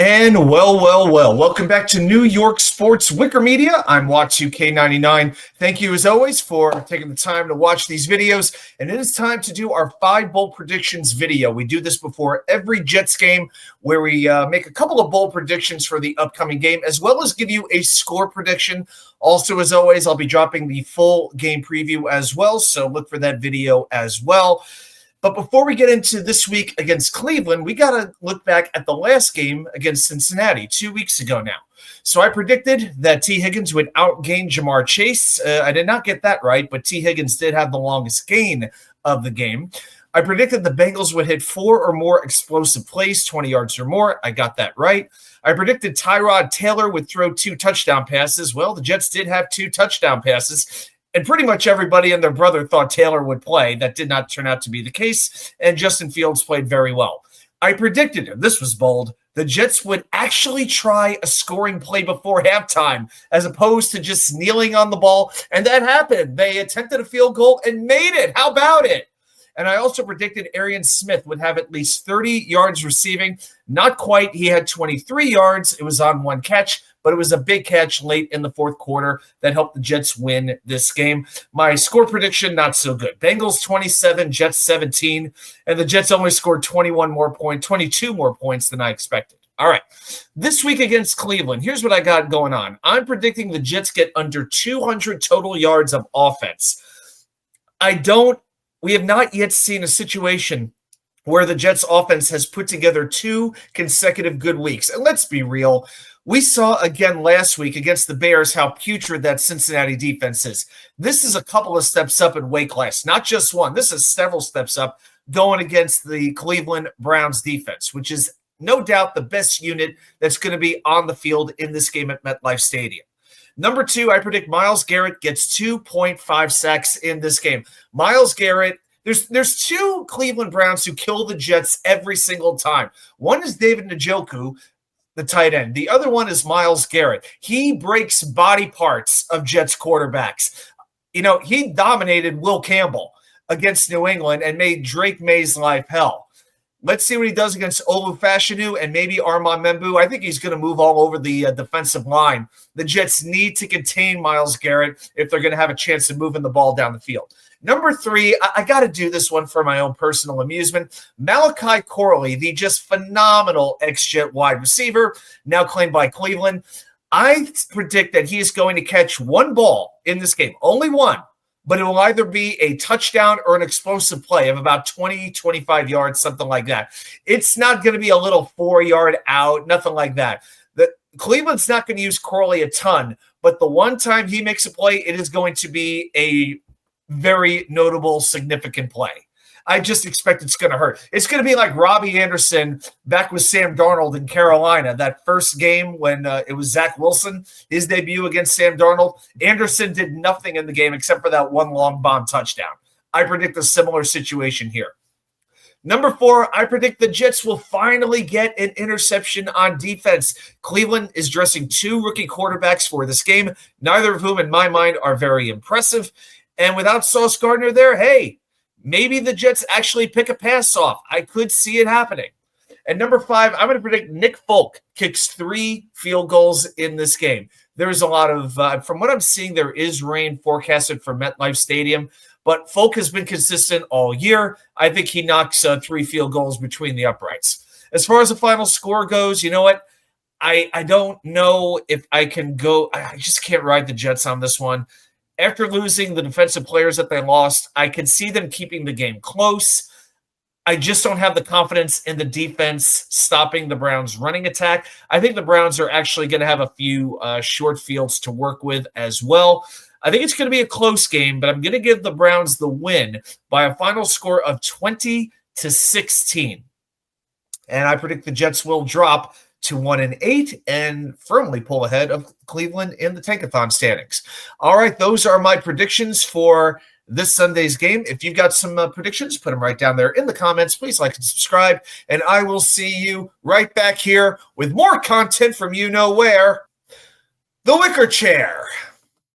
And well. Welcome back to New York Sports WickerMedia. I'm Watt2K99. Thank you, as always, for taking the time to watch these videos. And it is time to do our 5 bold predictions video. We do this before every Jets game where we make a couple of bold predictions for the upcoming game, as well as give you a score prediction. Also, as always, I'll be dropping the full game preview as well, so look for that video as well. But before we get into this week against Cleveland, we got to look back at the last game against Cincinnati 2 weeks ago now. So I predicted that T. Higgins would outgain Jamar Chase. I did not get that right, but T. Higgins did have the longest gain of the game. I predicted the Bengals would hit 4 or more explosive plays, 20 yards or more. I got that right. I predicted Tyrod Taylor would throw 2 touchdown passes. Well, the Jets did have 2 touchdown passes. And pretty much everybody and their brother thought Taylor would play. That did not turn out to be the case, and Justin Fields played very well. I predicted, and this was bold, the Jets would actually try a scoring play before halftime as opposed to just kneeling on the ball, and that happened. They attempted a field goal and made it. How about it? And I also predicted Arian Smith would have at least 30 yards receiving. Not quite. He had 23 yards. It was on 1 catch, but it was a big catch late in the fourth quarter that helped the Jets win this game. My score prediction, not so good. Bengals 27, Jets 17, and the Jets only scored 22 more points than I expected. All right, this week against Cleveland, here's what I got going on. I'm predicting the Jets get under 200 total yards of offense. We have not yet seen a situation where the Jets offense has put together 2 consecutive good weeks. And let's be real. We saw again last week against the Bears how putrid that Cincinnati defense is. This is a couple of steps up in weight class, not just one. This is several steps up going against the Cleveland Browns defense, which is no doubt the best unit that's going to be on the field in this game at MetLife Stadium. Number 2, I predict Myles Garrett gets 2.5 sacks in this game. Myles Garrett, there's 2 Cleveland Browns who kill the Jets every single time. One is David Njoku, the tight end. The other one is Myles Garrett. He breaks body parts of Jets quarterbacks. You know, he dominated Will Campbell against New England and made Drake May's life hell. Let's see what he does against Olu Fashanu and maybe Armand Membu. I think he's going to move all over the defensive line. The Jets need to contain Myles Garrett if they're going to have a chance of moving the ball down the field. Number 3, I got to do this one for my own personal amusement. Malachi Corley, the just phenomenal ex-Jet wide receiver, now claimed by Cleveland. I predict that he is going to catch 1 ball in this game, only 1. But it will either be a touchdown or an explosive play of about 20, 25 yards, something like that. It's not going to be a little 4-yard out, nothing like that. Cleveland's not going to use Corley a ton, but the one time he makes a play, it is going to be a very notable, significant play. I just expect it's going to hurt. It's going to be like Robbie Anderson back with Sam Darnold in Carolina, that first game when it was Zach Wilson, his debut against Sam Darnold. Anderson did nothing in the game except for that 1 long bomb touchdown. I predict a similar situation here. Number 4, I predict the Jets will finally get an interception on defense. Cleveland is dressing 2 rookie quarterbacks for this game, neither of whom in my mind are very impressive. And without Sauce Gardner there, hey, maybe the Jets actually pick a pass off. I could see it happening. And number 5, I'm going to predict Nick Folk kicks 3 field goals in this game. There's a lot of, from what I'm seeing, there is rain forecasted for MetLife Stadium, but Folk has been consistent all year. I think he knocks 3 field goals between the uprights. As far as the final score goes, you know what? I don't know if I can go. I just can't ride the Jets on this one. After losing the defensive players that they lost, I can see them keeping the game close. I just don't have the confidence in the defense stopping the Browns' running attack. I think the Browns are actually going to have a few short fields to work with as well. I think it's going to be a close game, but I'm going to give the Browns the win by a final score of 20-16. And I predict the Jets will drop to 1-8 and firmly pull ahead of Cleveland in the Tankathon standings. All right, those are my predictions for this Sunday's game. If you've got some predictions, put them right down there in the comments. Please like and subscribe, and I will see you right back here with more content from you know where, the Wicker Chair.